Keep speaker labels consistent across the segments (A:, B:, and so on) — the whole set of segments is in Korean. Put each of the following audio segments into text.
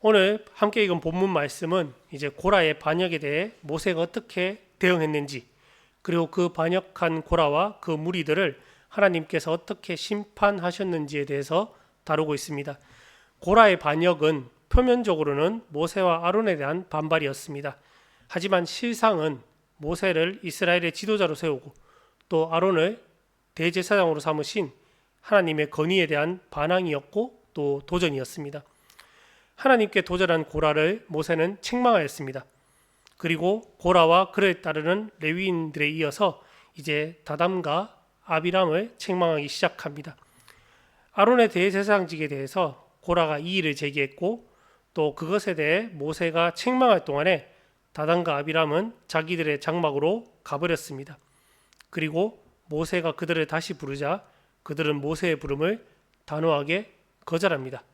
A: 오늘 함께 읽은 본문 말씀은 이제 고라의 반역에 대해 모세가 어떻게 대응했는지, 그리고 그 반역한 고라와 그 무리들을 하나님께서 어떻게 심판하셨는지에 대해서 다루고 있습니다. 고라의 반역은 표면적으로는 모세와 아론에 대한 반발이었습니다. 하지만 실상은 모세를 이스라엘의 지도자로 세우고 또 아론을 대제사장으로 삼으신 하나님의 건의에 대한 반항이었고 또 도전이었습니다. 하나님께 도전한 고라를 모세는 책망하였습니다. 그리고 고라와 그를 따르는 레위인들에 이어서 이제 다담과 아비람을 책망하기 시작합니다. 아론의 대제사장직에 대해서 고라가 이의를 제기했고 또 그것에 대해 모세가 책망할 동안에 다단과 아비람은 자기들의 장막으로 가버렸습니다. 그리고 모세가 그들을 다시 부르자 그들은 모세의 부름을 단호하게 거절합니다.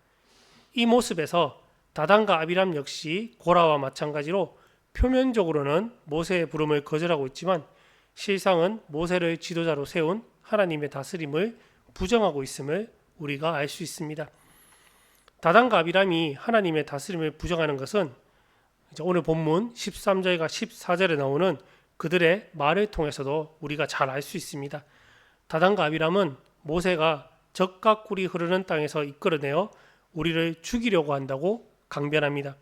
A: 이 모습에서 다단과 아비람 역시 고라와 마찬가지로 표면적으로는 모세의 부름을 거절하고 있지만 실상은 모세를 지도자로 세운 하나님의 다스림을 부정하고 있음을 우리가 알 수 있습니다. 다단과 아비람이 하나님의 다스림을 부정하는 것은 오늘 본문 13절과 14절에 나오는 그들의 말을 통해서도 우리가 잘 알 수 있습니다. 다단과 아비람은 모세가 젖과 꿀이 흐르는 땅에서 이끌어내어 우리를 죽이려고 한다고 강변합니다.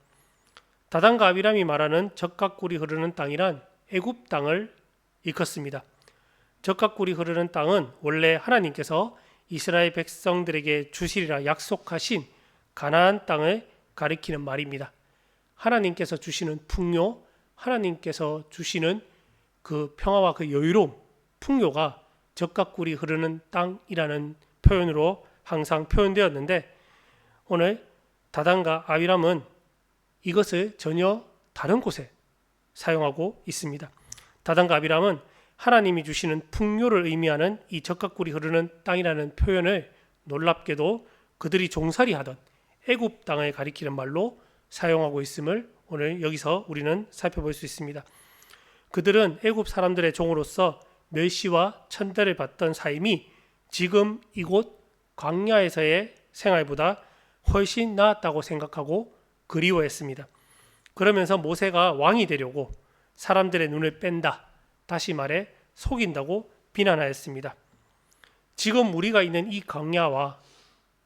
A: 다단과 아비람이 말하는 젖과 꿀이 흐르는 땅이란 애굽 땅을 일컫습니다. 젖과 꿀이 흐르는 땅은 원래 하나님께서 이스라엘 백성들에게 주시리라 약속하신 가나안 땅을 가리키는 말입니다. 하나님께서 주시는 풍요, 하나님께서 주시는 그 평화와 그 여유로움, 풍요가 젖과 꿀이 흐르는 땅이라는 표현으로 항상 표현되었는데 오늘 다단과 아비람은 이것을 전혀 다른 곳에 사용하고 있습니다. 다단과 아비람은 하나님이 주시는 풍요를 의미하는 이 젖과 꿀이 흐르는 땅이라는 표현을 놀랍게도 그들이 종살이하던 애굽 땅을 가리키는 말로 사용하고 있음을 오늘 여기서 우리는 살펴볼 수 있습니다. 그들은 애굽 사람들의 종으로서 멸시와 천대를 받던 삶이 지금 이곳 광야에서의 생활보다 훨씬 나았다고 생각하고 그리워했습니다. 그러면서 모세가 왕이 되려고 사람들의 눈을 뺀다, 다시 말해 속인다고 비난하였습니다. 지금 우리가 있는 이 광야와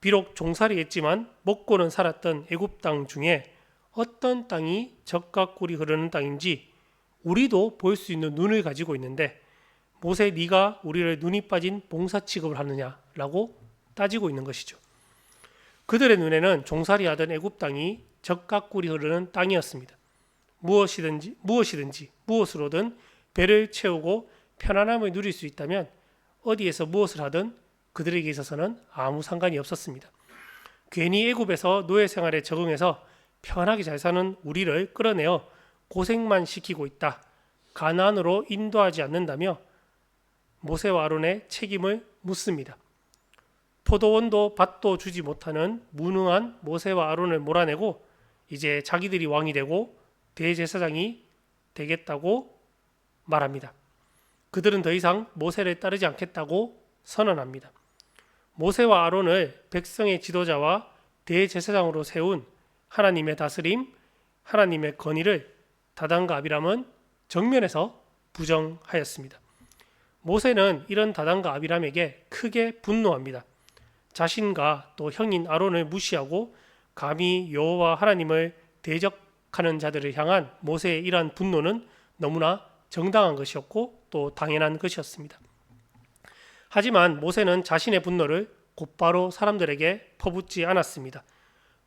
A: 비록 종살이했지만 먹고는 살았던 애굽 땅 중에 어떤 땅이 젖과 꿀이 흐르는 땅인지 우리도 볼 수 있는 눈을 가지고 있는데 모세 네가 우리를 눈이 빠진 봉사 취급을 하느냐라고 따지고 있는 것이죠. 그들의 눈에는 종살이하던 애굽 땅이 젖과 꿀이 흐르는 땅이었습니다. 무엇으로든 배를 채우고 편안함을 누릴 수 있다면 어디에서 무엇을 하든 그들에게 있어서는 아무 상관이 없었습니다. 괜히 애굽에서 노예 생활에 적응해서 편하게 잘 사는 우리를 끌어내어 고생만 시키고 있다, 가나안으로 인도하지 않는다며 모세와 아론의 책임을 묻습니다. 포도원도 밭도 주지 못하는 무능한 모세와 아론을 몰아내고 이제 자기들이 왕이 되고 대제사장이 되겠다고 말합니다. 그들은 더 이상 모세를 따르지 않겠다고 선언합니다. 모세와 아론을 백성의 지도자와 대제사장으로 세운 하나님의 다스림, 하나님의 건의를 다단과 아비람은 정면에서 부정하였습니다. 모세는 이런 다단과 아비람에게 크게 분노합니다. 자신과 또 형인 아론을 무시하고 감히 여호와 하나님을 대적하는 자들을 향한 모세의 이러한 분노는 너무나 정당한 것이었고 또 당연한 것이었습니다. 하지만 모세는 자신의 분노를 곧바로 사람들에게 퍼붓지 않았습니다.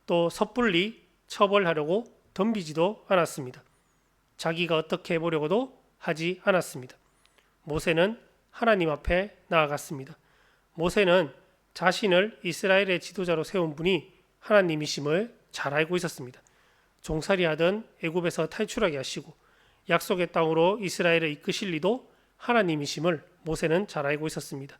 A: 또 섣불리 처벌하려고 덤비지도 않았습니다. 자기가 어떻게 해보려고도 하지 않았습니다. 모세는 하나님 앞에 나아갔습니다. 모세는 자신을 이스라엘의 지도자로 세운 분이 하나님이심을 잘 알고 있었습니다. 종살이하던 애굽에서 탈출하게 하시고 약속의 땅으로 이스라엘을 이끄실 리도 하나님이심을 모세는 잘 알고 있었습니다.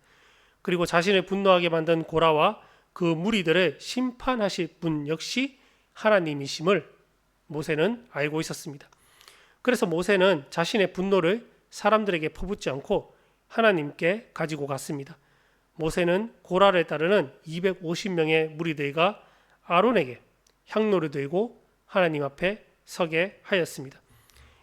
A: 그리고 자신을 분노하게 만든 고라와 그 무리들을 심판하실 분 역시 하나님이심을 모세는 알고 있었습니다. 그래서 모세는 자신의 분노를 사람들에게 퍼붓지 않고 하나님께 가지고 갔습니다. 모세는 고라를 따르는 250명의 무리들과 아론에게 향로를 들고 하나님 앞에 서게 하였습니다.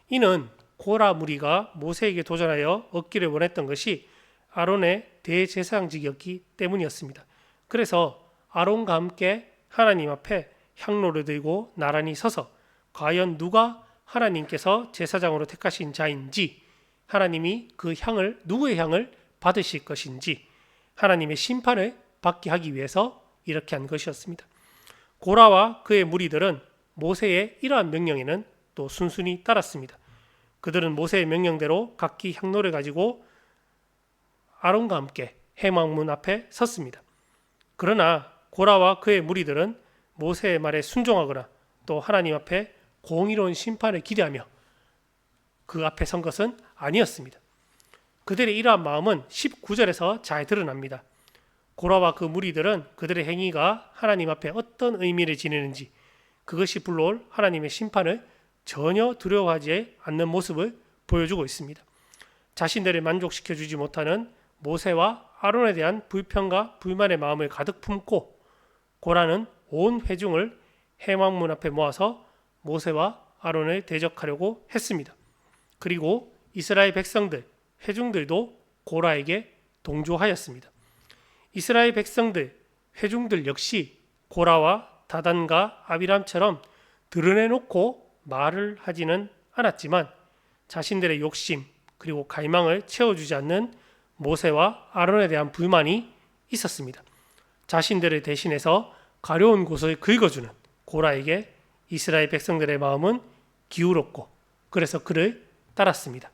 A: 이는 고라 무리가 모세에게 도전하여 얻기를 원했던 것이 아론의 대제사장직이었기 때문이었습니다. 그래서 아론과 함께 하나님 앞에 향로를 들고 나란히 서서 과연 누가 하나님께서 제사장으로 택하신 자인지, 하나님이 그 향을, 누구의 향을 받으실 것인지 하나님의 심판을 받게 하기 위해서 이렇게 한 것이었습니다. 고라와 그의 무리들은 모세의 이러한 명령에는 또 순순히 따랐습니다. 그들은 모세의 명령대로 각기 향로를 가지고 아론과 함께 회막문 앞에 섰습니다. 그러나 고라와 그의 무리들은 모세의 말에 순종하거나 또 하나님 앞에 공의로운 심판을 기대하며 그 앞에 선 것은 아니었습니다. 그들의 이러한 마음은 19절에서 잘 드러납니다. 고라와 그 무리들은 그들의 행위가 하나님 앞에 어떤 의미를 지니는지, 그것이 불러올 하나님의 심판을 전혀 두려워하지 않는 모습을 보여주고 있습니다. 자신들을 만족시켜 주지 못하는 모세와 아론에 대한 불평과 불만의 마음을 가득 품고 고라는 온 회중을 회막문 앞에 모아서 모세와 아론을 대적하려고 했습니다. 그리고 이스라엘 백성들, 회중들도 고라에게 동조하였습니다. 이스라엘 백성들, 회중들 역시 고라와 다단과 아비람처럼 드러내놓고 말을 하지는 않았지만 자신들의 욕심 그리고 갈망을 채워주지 않는 모세와 아론에 대한 불만이 있었습니다. 자신들을 대신해서 가려운 곳을 긁어주는 고라에게 이스라엘 백성들의 마음은 기울었고 그래서 그를 따랐습니다.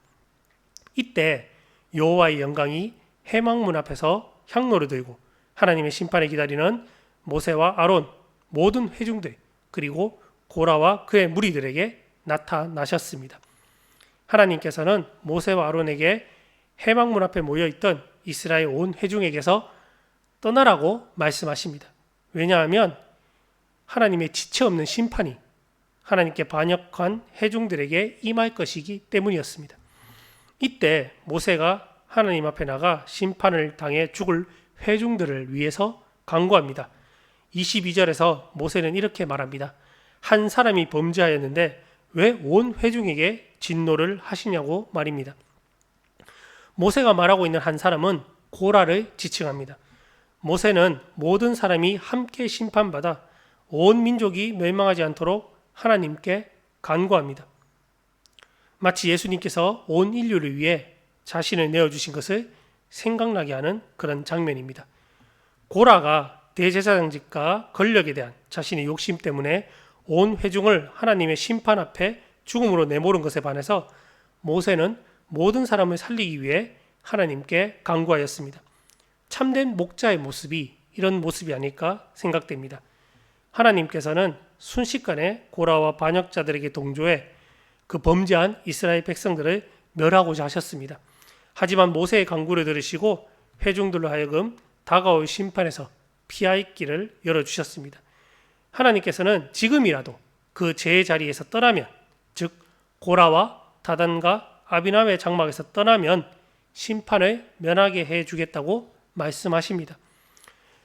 A: 이때 여호와의 영광이 회막문 앞에서 향로를 들고 하나님의 심판을 기다리는 모세와 아론, 모든 회중들 그리고 고라와 그의 무리들에게 나타나셨습니다. 하나님께서는 모세와 아론에게 회막문 앞에 모여있던 이스라엘 온 회중에게서 떠나라고 말씀하십니다. 왜냐하면 하나님의 지체 없는 심판이 하나님께 반역한 회중들에게 임할 것이기 때문이었습니다. 이때 모세가 하나님 앞에 나가 심판을 당해 죽을 회중들을 위해서 간구합니다. 22절에서 모세는 이렇게 말합니다. 한 사람이 범죄하였는데 왜 온 회중에게 진노를 하시냐고 말입니다. 모세가 말하고 있는 한 사람은 고라를 지칭합니다. 모세는 모든 사람이 함께 심판받아 온 민족이 멸망하지 않도록 하나님께 간구합니다. 마치 예수님께서 온 인류를 위해 자신을 내어주신 것을 생각나게 하는 그런 장면입니다. 고라가 대제사장직과 권력에 대한 자신의 욕심 때문에 온 회중을 하나님의 심판 앞에 죽음으로 내모른 것에 반해서 모세는 모든 사람을 살리기 위해 하나님께 간구하였습니다. 참된 목자의 모습이 이런 모습이 아닐까 생각됩니다. 하나님께서는 순식간에 고라와 반역자들에게 동조해 그 범죄한 이스라엘 백성들을 멸하고자 하셨습니다. 하지만 모세의 간구를 들으시고 회중들로 하여금 다가올 심판에서 피할 길을 열어주셨습니다. 하나님께서는 지금이라도 그 죄의 자리에서 떠나면, 즉 고라와 다단과 아비람의 장막에서 떠나면 심판을 면하게 해주겠다고 말씀하십니다.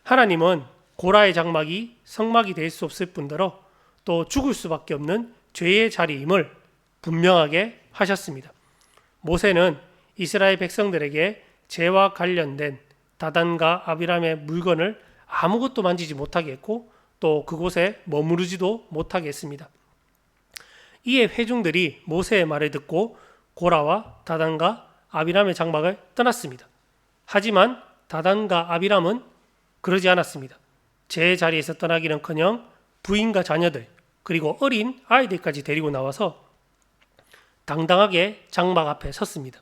A: 하나님은 고라의 장막이 성막이 될 수 없을 뿐더러 또 죽을 수밖에 없는 죄의 자리임을 분명하게 하셨습니다. 모세는 이스라엘 백성들에게 죄와 관련된 다단과 아비람의 물건을 아무것도 만지지 못하게 했고 또 그곳에 머무르지도 못하게 했습니다. 이에 회중들이 모세의 말을 듣고 고라와 다단과 아비람의 장막을 떠났습니다. 하지만 다단과 아비람은 그러지 않았습니다. 제 자리에서 떠나기는커녕 부인과 자녀들 그리고 어린 아이들까지 데리고 나와서 당당하게 장막 앞에 섰습니다.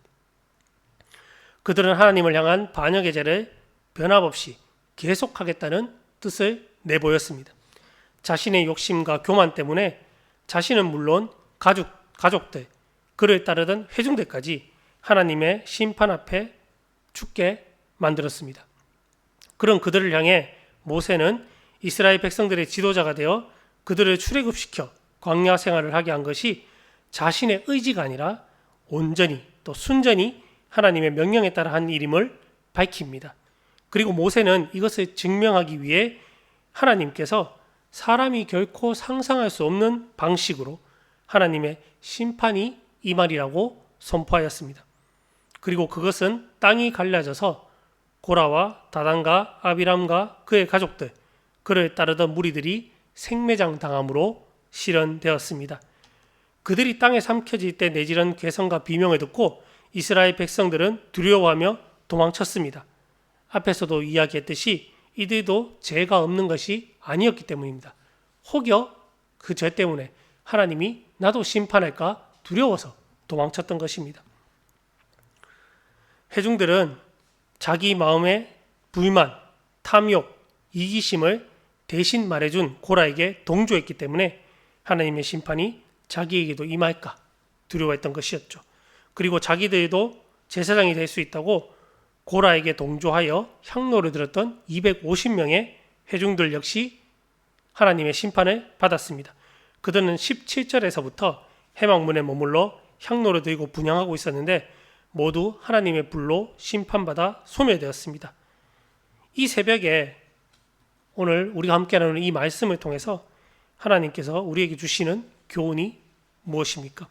A: 그들은 하나님을 향한 반역의 죄를 변함없이 계속하겠다는 뜻을 내보였습니다. 자신의 욕심과 교만 때문에 자신은 물론 가족들, 그를 따르던 회중들까지 하나님의 심판 앞에 죽게 만들었습니다. 그런 그들을 향해 모세는 이스라엘 백성들의 지도자가 되어 그들을 출애굽시켜 광야 생활을 하게 한 것이 자신의 의지가 아니라 온전히 또 순전히 하나님의 명령에 따라 한 일임을 밝힙니다. 그리고 모세는 이것을 증명하기 위해 하나님께서 사람이 결코 상상할 수 없는 방식으로 하나님의 심판이 임하리라고 선포하였습니다. 그리고 그것은 땅이 갈라져서 고라와 다단과 아비람과 그의 가족들, 그를 따르던 무리들이 생매장 당함으로 실현되었습니다. 그들이 땅에 삼켜질 때 내지른 괴성과 비명을 듣고 이스라엘 백성들은 두려워하며 도망쳤습니다. 앞에서도 이야기했듯이 이들도 죄가 없는 것이 아니었기 때문입니다. 혹여 그 죄 때문에 하나님이 나도 심판할까 두려워서 도망쳤던 것입니다. 회중들은 자기 마음의 불만, 탐욕, 이기심을 대신 말해준 고라에게 동조했기 때문에 하나님의 심판이 자기에게도 임할까 두려워했던 것이었죠. 그리고 자기들도 제사장이 될 수 있다고 고라에게 동조하여 향로를 들었던 250명의 회중들 역시 하나님의 심판을 받았습니다. 그들은 17절에서부터 해막문에 머물러 향로를 들고 분향하고 있었는데 모두 하나님의 불로 심판받아 소멸되었습니다. 이 새벽에 오늘 우리가 함께 나누는 이 말씀을 통해서 하나님께서 우리에게 주시는 교훈이 무엇입니까?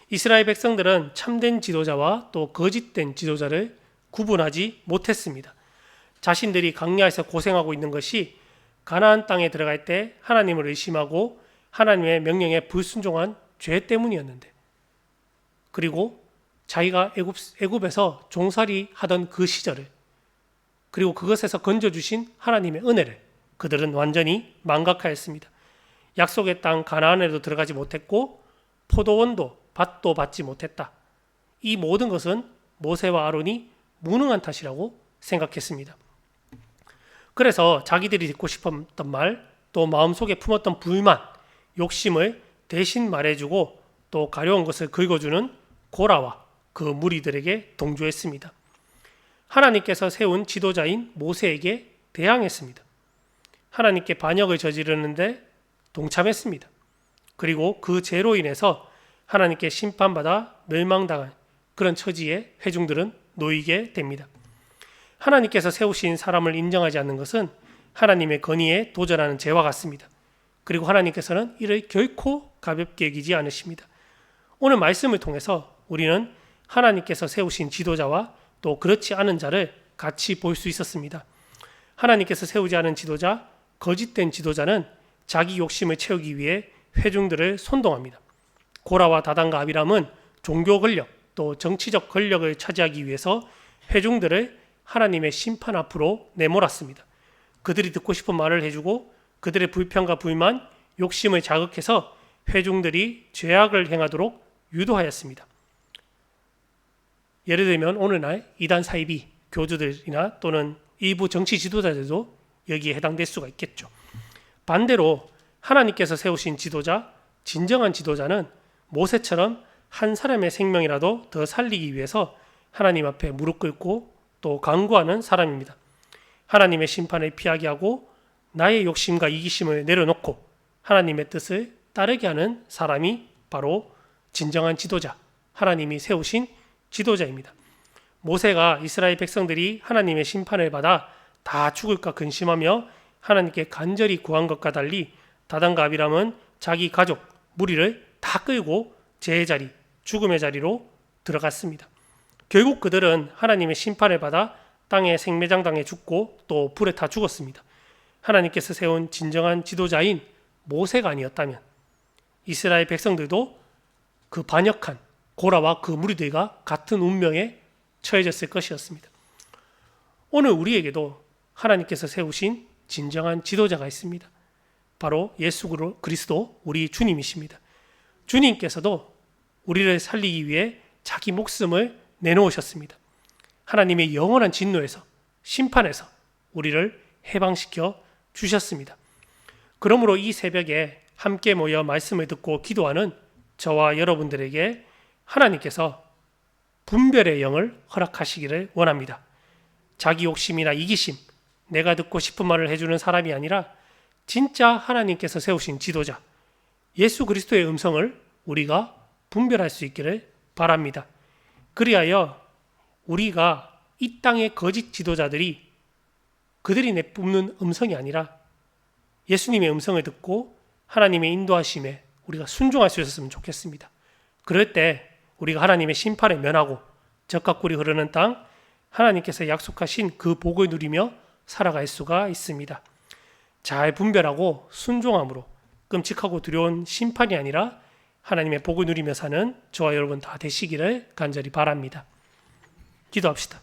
A: 이스라엘 백성들은 참된 지도자와 또 거짓된 지도자를 구분하지 못했습니다. 자신들이 광야에서 고생하고 있는 것이 가나안 땅에 들어갈 때 하나님을 의심하고 하나님의 명령에 불순종한 죄 때문이었는데, 그리고 자기가 애굽에서 종살이 하던 그 시절을, 그리고 그것에서 건져주신 하나님의 은혜를 그들은 완전히 망각하였습니다. 약속의 땅 가나안에도 들어가지 못했고 포도원도 밭도 받지 못했다. 이 모든 것은 모세와 아론이 무능한 탓이라고 생각했습니다. 그래서 자기들이 듣고 싶었던 말, 또 마음속에 품었던 불만, 욕심을 대신 말해주고 또 가려운 것을 긁어주는 고라와 그 무리들에게 동조했습니다. 하나님께서 세운 지도자인 모세에게 대항했습니다. 하나님께 반역을 저지르는데 동참했습니다. 그리고 그 죄로 인해서 하나님께 심판받아 멸망당한 그런 처지에 회중들은 놓이게 됩니다. 하나님께서 세우신 사람을 인정하지 않는 것은 하나님의 건의에 도전하는 죄와 같습니다. 그리고 하나님께서는 이를 결코 가볍게 여기지 않으십니다. 오늘 말씀을 통해서 우리는 하나님께서 세우신 지도자와 또 그렇지 않은 자를 같이 볼 수 있었습니다. 하나님께서 세우지 않은 지도자, 거짓된 지도자는 자기 욕심을 채우기 위해 회중들을 선동합니다. 고라와 다단과 아비람은 종교 권력, 또 정치적 권력을 차지하기 위해서 회중들을 하나님의 심판 앞으로 내몰았습니다. 그들이 듣고 싶은 말을 해주고 그들의 불평과 불만, 욕심을 자극해서 회중들이 죄악을 행하도록 유도하였습니다. 예를 들면 오늘날 이단 사이비 교주들이나 또는 일부 정치 지도자들도 여기에 해당될 수가 있겠죠. 반대로 하나님께서 세우신 지도자, 진정한 지도자는 모세처럼 한 사람의 생명이라도 더 살리기 위해서 하나님 앞에 무릎 꿇고 또 간구하는 사람입니다. 하나님의 심판을 피하게 하고 나의 욕심과 이기심을 내려놓고 하나님의 뜻을 따르게 하는 사람이 바로 진정한 지도자, 하나님이 세우신 지도자입니다. 모세가 이스라엘 백성들이 하나님의 심판을 받아 다 죽을까 근심하며 하나님께 간절히 구한 것과 달리 다단과 아비람은 자기 가족, 무리를 다 끌고 죄의 자리, 죽음의 자리로 들어갔습니다. 결국 그들은 하나님의 심판을 받아 땅에 생매장당해 죽고 또 불에 타 죽었습니다. 하나님께서 세운 진정한 지도자인 모세가 아니었다면 이스라엘 백성들도 그 반역한 고라와 그 무리들과 같은 운명에 처해졌을 것이었습니다. 오늘 우리에게도 하나님께서 세우신 진정한 지도자가 있습니다. 바로 예수 그리스도 우리 주님이십니다. 주님께서도 우리를 살리기 위해 자기 목숨을 내놓으셨습니다. 하나님의 영원한 진노에서 심판에서 우리를 해방시켜 주셨습니다. 그러므로 이 새벽에 함께 모여 말씀을 듣고 기도하는 저와 여러분들에게 하나님께서 분별의 영을 허락하시기를 원합니다. 자기 욕심이나 이기심, 내가 듣고 싶은 말을 해주는 사람이 아니라 진짜 하나님께서 세우신 지도자, 예수 그리스도의 음성을 우리가 분별할 수 있기를 바랍니다. 그리하여 우리가 이 땅의 거짓 지도자들이 그들이 내뿜는 음성이 아니라 예수님의 음성을 듣고 하나님의 인도하심에 우리가 순종할 수 있었으면 좋겠습니다. 그럴 때 우리가 하나님의 심판에 면하고 적과 꿀이 흐르는 땅, 하나님께서 약속하신 그 복을 누리며 살아갈 수가 있습니다. 잘 분별하고 순종함으로 끔찍하고 두려운 심판이 아니라 하나님의 복을 누리며 사는 저와 여러분 다 되시기를 간절히 바랍니다. 기도합시다.